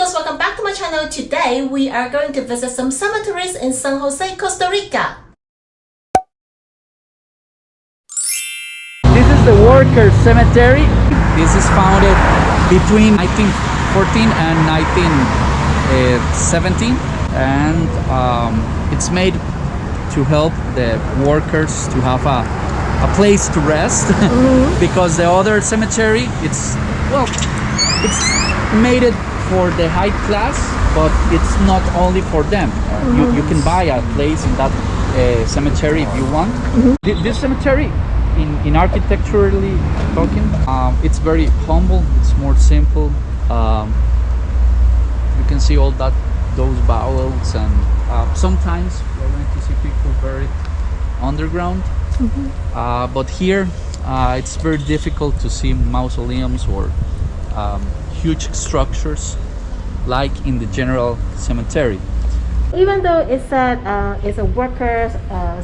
viewers, welcome back to my channel. Today we are going to visit some cemeteries in San Jose, Costa Rica. This is the Workers Cemetery. This is founded between 1914 and 1917, and it's made to help the workers to have a place to rest. Because the other cemetery, it's made it for the high class, but it's not only for them. You can buy a place in that cemetery if you want. This cemetery, in architecturally talking, it's very humble. It's more simple. You can see all those bowels, and sometimes we're going to see people buried underground. But here it's very difficult to see mausoleums or huge structures like in the general cemetery. Even though it said it's a workers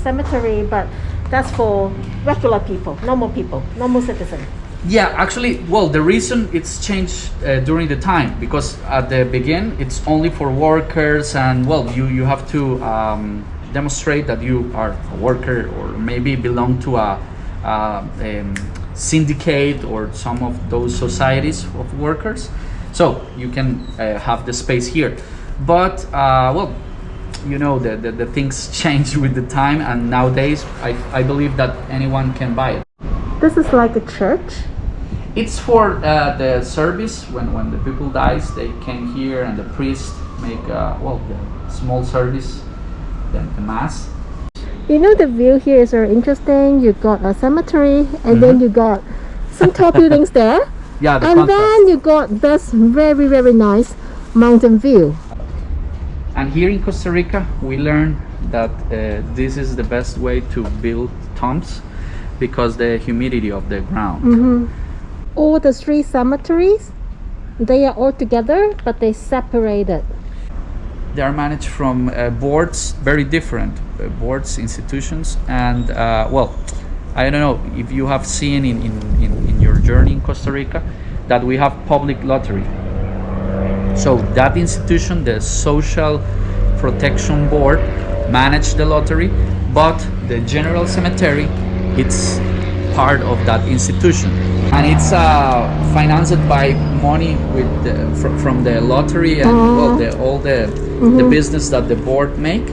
cemetery, but that's for regular people, normal citizens. Yeah, actually, well, the reason it's changed during the time, because at the beginning it's only for workers, and well, you have to demonstrate that you are a worker or maybe belong to a syndicate or some of those societies of workers, so you can have the space here. But well, you know, the things change with the time, and nowadays I believe that anyone can buy it. This is like a church. It's for the service. When the people dies, they came here and the priest make well, the small service, then the mass. You know, the view here is very interesting. You got a cemetery, and then you got some tall buildings there. Yeah, the and contrast. then you got this very nice mountain view. And here in Costa Rica, we learned that this is the best way to build tombs because the humidity of the ground. All the three cemeteries, they are all together, but they separated. They are managed from boards, very different boards, institutions, and well, I don't know if you have seen in your journey in Costa Rica that we have public lottery. So that institution, the Social Protection Board, managed the lottery, but the general cemetery, it's part of that institution, and it's financed by money with from the lottery and well, all the business that the board make.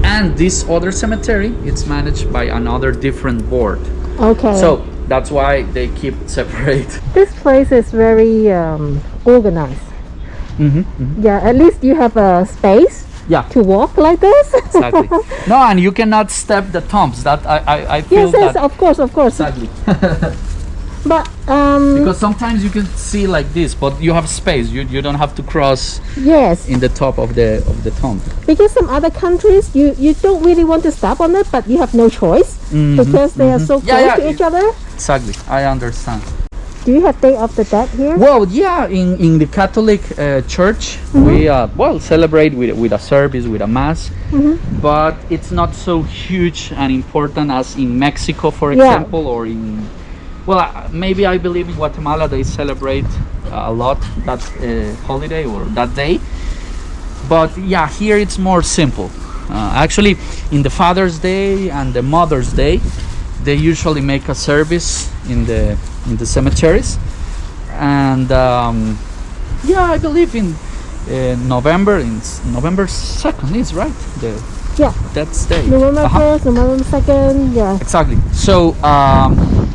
And this other cemetery, it's managed by another different board. Okay. So that's why they keep separate. This place is very organized. Yeah, at least you have a space. Yeah. To walk like this. Exactly. No, and you cannot step the tombs. That I feel yes, that. of course. Exactly. But because sometimes you can see like this, but you have space. You don't have to cross. Yes. In the top of the tomb. Because some other countries, you don't really want to step on it, but you have no choice because they are so close to each other. Exactly. I understand. Do you have Day of the Dead here? Well, yeah, in the Catholic Church, we well, celebrate with a service, with a mass, but it's not so huge and important as in Mexico, for example, or in, well, maybe I believe in Guatemala they celebrate a lot that holiday or that day, but yeah, here it's more simple. Actually, in the Father's Day and the Mother's Day, they usually make a service in the cemeteries, and yeah, I believe in November 2nd is right, that's day. November 1st, November 2nd, yeah. Exactly. So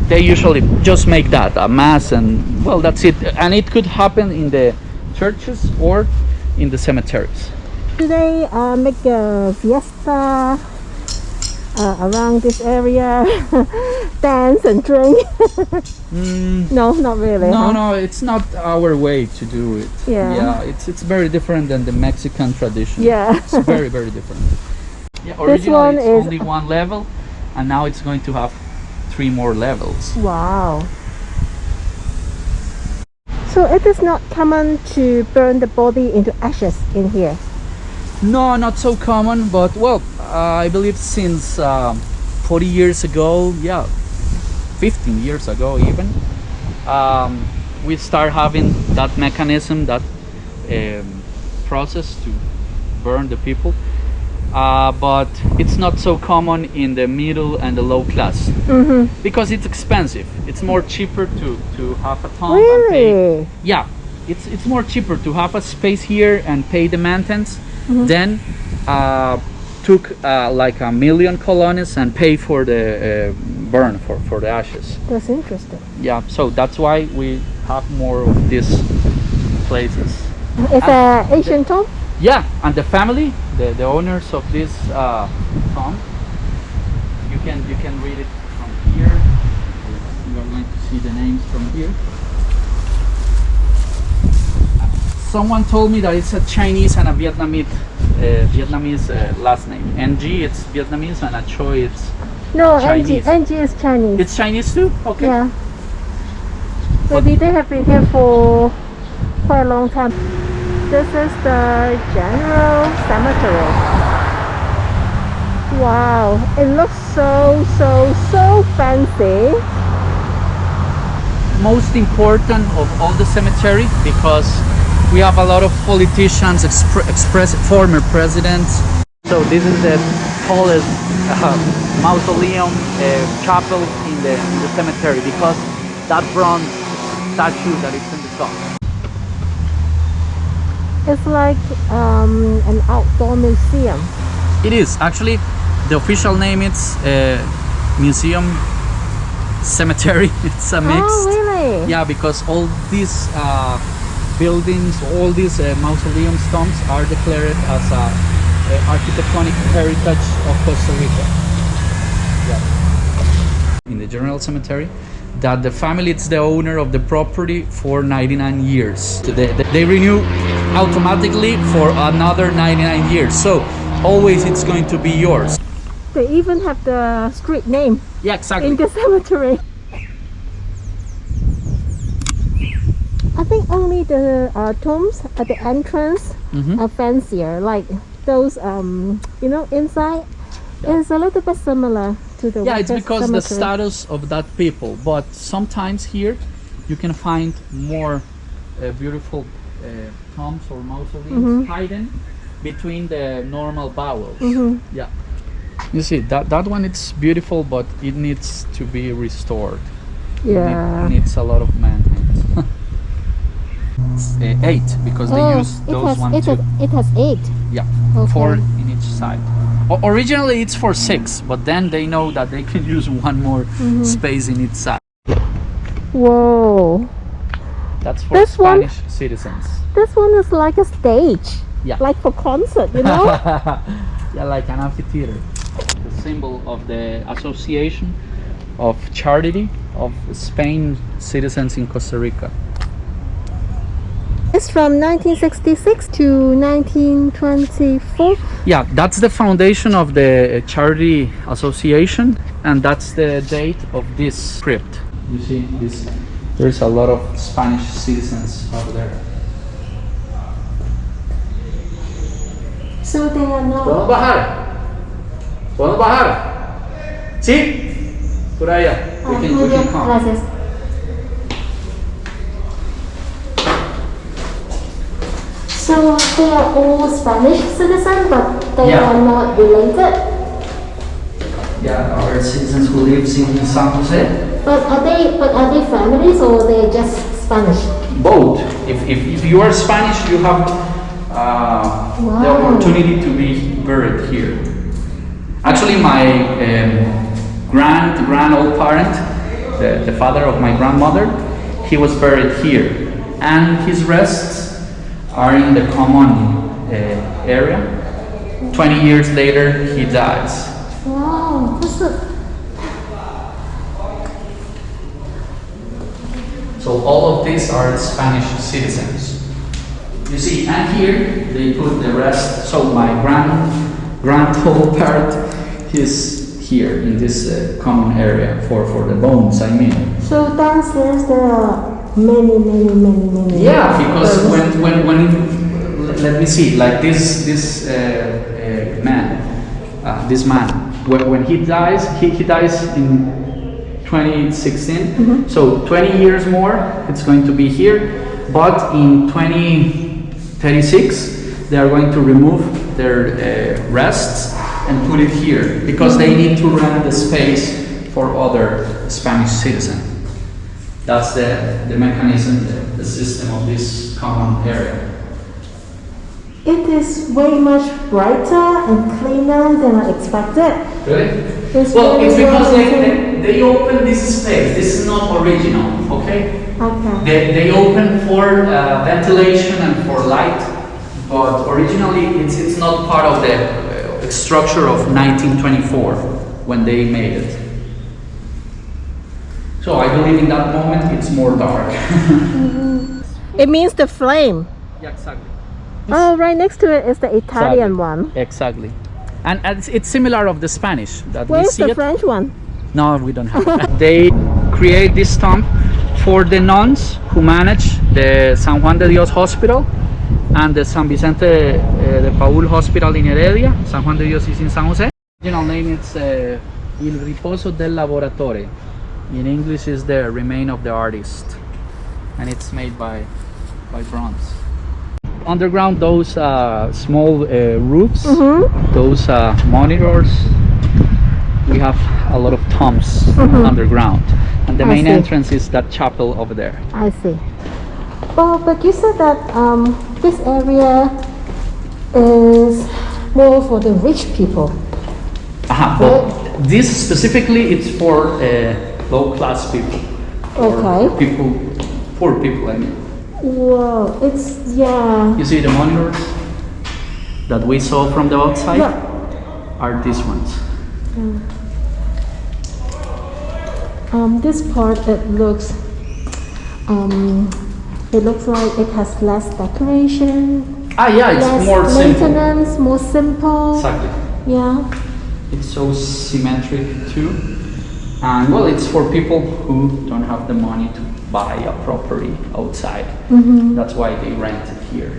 they usually just make that a mass, and well, that's it. And it could happen in the churches or in the cemeteries. Do they make a fiesta around this area? Dance and drink? No, not really. No, it's not our way to do it. Yeah, it's very different than the Mexican tradition. Yeah. It's very different. Yeah, This one it's is only one level, and now it's going to have 3 more levels. Wow. So it is not common to burn the body into ashes in here? No, not so common, but well, I believe since 40 years ago, 15 years ago even, we start having that mechanism that process to burn the people. But it's not so common in the middle and the low class because it's expensive. It's more cheaper to have a tomb. Really? And pay. Yeah, it's more cheaper to have a space here and pay the maintenance than took like 1 million colones and pay for the burn for the ashes. That's interesting. Yeah, so that's why we have more of these places. It's an Asian tomb? Yeah, and the family, the owners of this tomb, you can read it from here. You are going to see the names from here. Someone told me that it's a Chinese and a Vietnamese last name. NG it's Vietnamese and a Choi it's No, Chinese. NG is Chinese. It's Chinese too? Okay. Yeah. Maybe they have been here for quite a long time. This is the General Cemetery. Wow, it looks so fancy. Most important of all the cemetery because we have a lot of politicians, former presidents. So this is the tallest mausoleum chapel in the cemetery because that bronze statue that is in the top. It's like an outdoor museum. It is actually the official name. It's museum cemetery. It's a mix. Oh, really? Yeah, because all these buildings, all these mausoleum tombs are declared as architectonic heritage of Costa Rica. Yeah. In the General Cemetery, that the family is the owner of the property for 99 years. They renew automatically for another 99 years. So always it's going to be yours. They even have the street name Yeah, exactly. in the cemetery. I think only the tombs at the entrance are fancier, like those inside is a little bit similar to the Yeah, it's Watershed because the cemetery. status of that people. But sometimes here you can find more beautiful tombs or mausoleums hidden between the normal bowels. Yeah. You see that one, it's beautiful, but it needs to be restored. Yeah. It needs a lot of maintenance. It's 8 because they use those ones too. It has 8. Yeah, Okay. 4 in each side. Originally it's for 6, but then they know that they can use one more space in each side. Whoa. That's for This one- Spanish citizens. This one is like a stage. Yeah. Like for concert, you know? Yeah, like an amphitheater. The symbol of the Association of Charity of Spain citizens in Costa Rica. It's from 1966 to 1924. Yeah, that's the foundation of the Charity Association, and that's the date of this crypt. You see, there's a lot of Spanish citizens over there. So they are not. ¿Podemos bajar? ¿Podemos bajar? ¿Sí? Por allá. We can come. Gracias. So they are all Spanish citizens, but they Yeah. are not related. Yeah, our citizens who lives in San Jose. But are they families or they just Spanish? Both. If you are Spanish, you have the opportunity to be buried here. Actually, my grand old parent, the father of my grandmother, he was buried here, and his rests are in the common area. 20 years later, he dies. Wow, that's a, So all of these are Spanish citizens. You see, and here they put the rest. So my grand old parent is here in this common area for the bones, I mean. so downstairs there are many. Yeah, because when let me see, like this man, when he dies, he dies in 2016. So 20 years more, it's going to be here. But in 2030, 36, they are going to remove their rests and put it here because they need to rent the space for other Spanish citizens. That's the mechanism, the system of this common area. It is way much brighter and cleaner than I expected. Really? It's Well, very it's because well they open this space. This is not original, okay? Okay. They open for ventilation and for light, but originally it's not part of the structure of 1924 when they made it. So I believe in that moment it's more dark. It means the flame. Yeah, exactly. Oh, right next to it is the Italian one. Exactly. And it's similar of the Spanish that we Where's see the it. French one? No, we don't have it. They create this tomb for the nuns who manage the San Juan de Dios Hospital and the San Vicente de Paul Hospital in Heredia. San Juan de Dios is in San Jose. The original name is Il Riposo del Lavoratore. In English is the remain of the artist, and it's made by bronze. Underground, those small roofs, those monitors, we have a lot of tombs underground, and the main entrance is that chapel over there. I see. Oh, but you said that this area is more for the rich people. Well, this specifically it's for low class people. Okay. Poor people, I mean. Wow, it's, yeah. You see the monitors that we saw from the outside are these ones. This part it looks like it has less decoration. Yeah, it's less more simple. maintenance, more simple. Exactly. Yeah. It's so symmetric too. And well, it's for people who don't have the money to buy a property outside. That's why they rent it here.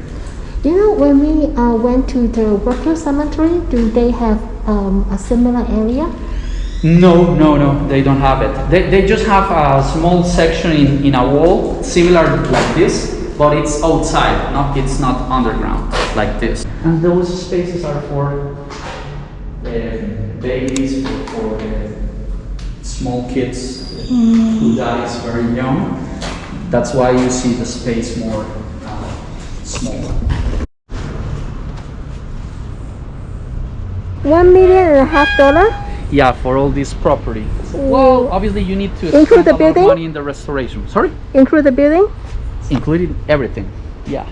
You know, when we went to the Watershed Cemetery, do they have a similar area? No, they don't have it. They just have a small section in a wall, similar like this, but it's outside, it's not underground like this. And those spaces are for babies, for small kids who dies very young. That's why you see the space more small. $1.5 million? Yeah, for all this property. Well, obviously you need to include spend the a lot building? of money in the restoration. Sorry? Include the building? Including everything. Yeah.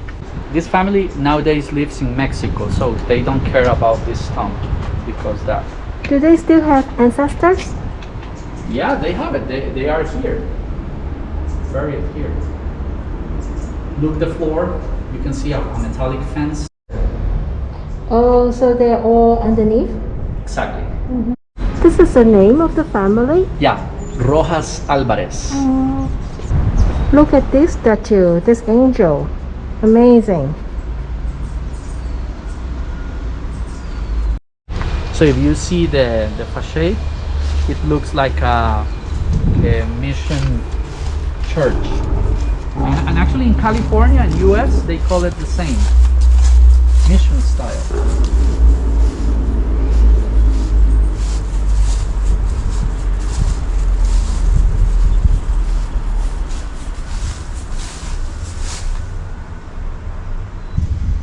This family nowadays lives in Mexico, so they don't care about this tomb because that. Do they still have ancestors? Yeah, they have it. They are here. Buried here. Look the floor. You can see a metallic fence. Oh, so they're all underneath? Exactly. This is the name of the family? Yeah, Rojas Alvarez. Look at this statue, this angel. Amazing. So if you see the facade, it looks like a mission church. And actually in California and US, they call it the same. Mission style.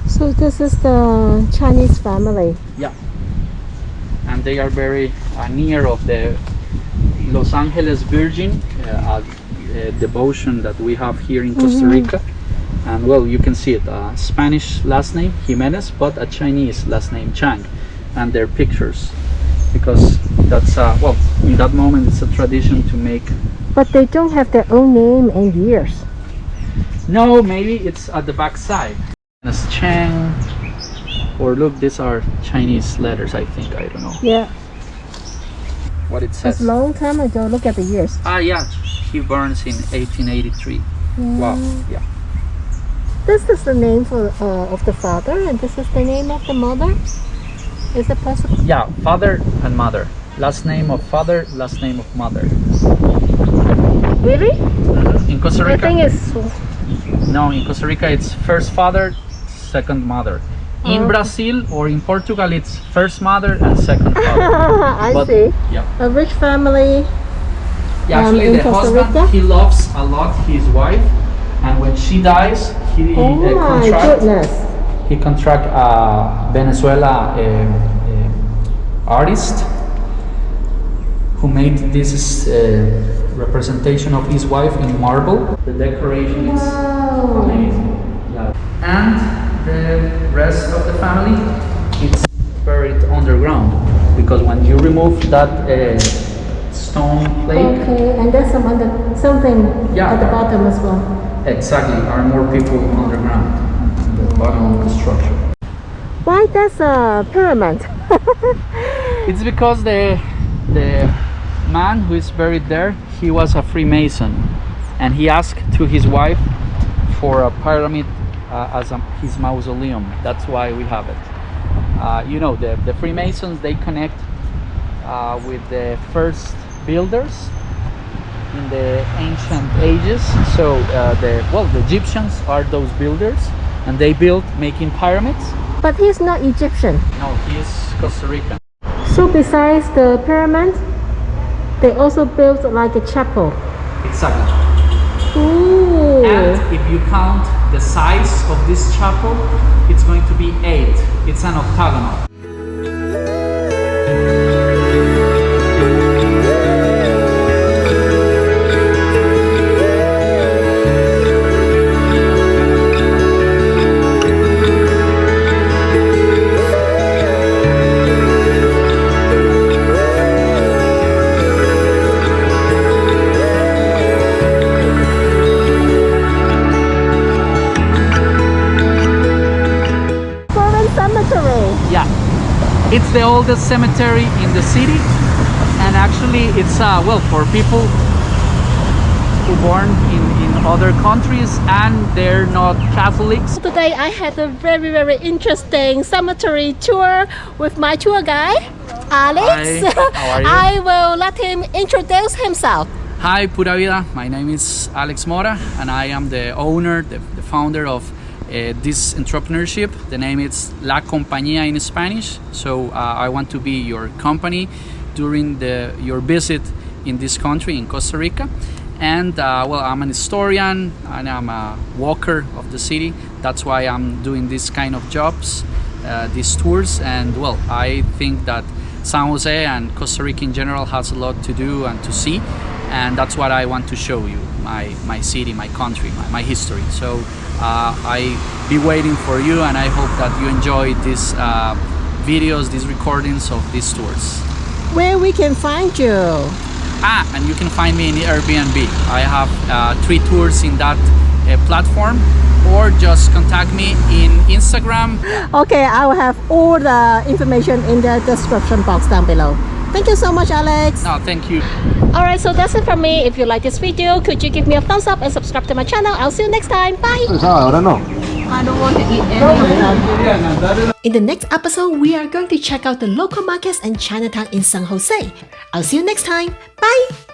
So this is the Chinese family. Yeah. And they are very near of the Los Angeles Virgin, devotion that we have here in Costa Rica. And well, you can see it, Spanish last name Jimenez, but a Chinese last name Chang, and their pictures, because that's well, in that moment it's a tradition to make. But they don't have their own name and years. No, maybe it's at the back side. As Chang, or look, these are Chinese letters, I think, I don't know. Yeah. What it says. It's a long time ago. Look at the years. Yeah, he burns in 1883. Wow, yeah. This is the name of the father, and this is the name of the mother. Is it possible? Yeah, father and mother. Last name of father, last name of mother. Really? In Costa Rica? I think it's. No, in Costa Rica it's first father, second mother. In Brazil or in Portugal, it's first mother and second father. I see. Yeah. A rich family. Yeah, actually, in the Costa husband, Rica? he loves a lot his wife, and when she dies, he Oh my goodness. he contract a Venezuela artist who made this representation of his wife in marble. The decoration is amazing. Yeah. And the rest of the family, it's buried underground, because when you remove that stone plate, Okay, and there's something at the bottom as well. exactly, are more people underground at the bottom of the structure. Why there's a pyramid? It's because the man who is buried there, he was a Freemason, and he asked to his wife for a pyramid as his mausoleum. That's why we have it. You know, the Freemasons, they connect with the first builders in the ancient ages. So the Egyptians are those builders, and they built making pyramids. But he's not Egyptian. No, he is Costa Rican. So besides the pyramid, they also built like a chapel. Exactly. Ooh. And if you count the size of this chapel, it's going to be 8. It's an octagonal. Cemetery. Yeah, it's the oldest cemetery in the city, and actually it's for people who born in other countries and they're not Catholics. Today I had a very interesting cemetery tour with my tour guide, Alex. Hi, how are you? I will let him introduce himself. Hi, Pura Vida. My name is Alex Mora, and I am the owner, the founder of this entrepreneurship. The name is La Compañía in Spanish. So I want to be your company during your visit in this country, in Costa Rica. And I'm an historian and I'm a walker of the city. That's why I'm doing this kind of jobs, these tours. And I think that San Jose and Costa Rica in general has a lot to do and to see. And that's what I want to show you, my city, my country, my history. So I be waiting for you, and I hope that you enjoy these videos, these recordings of these tours. Where we can find you? And you can find me in the Airbnb. I have 3 tours in that platform, or just contact me in Instagram. Okay, I will have all the information in the description box down below. Thank you so much, Alex. No, thank you. Alright, so that's it from me. If you like this video, could you give me a thumbs up and subscribe to my channel? I'll see you next time. Bye. Ahora no. I don't want to eat any of them. In the next episode, we are going to check out the local markets and Chinatown in San Jose. I'll see you next time. Bye.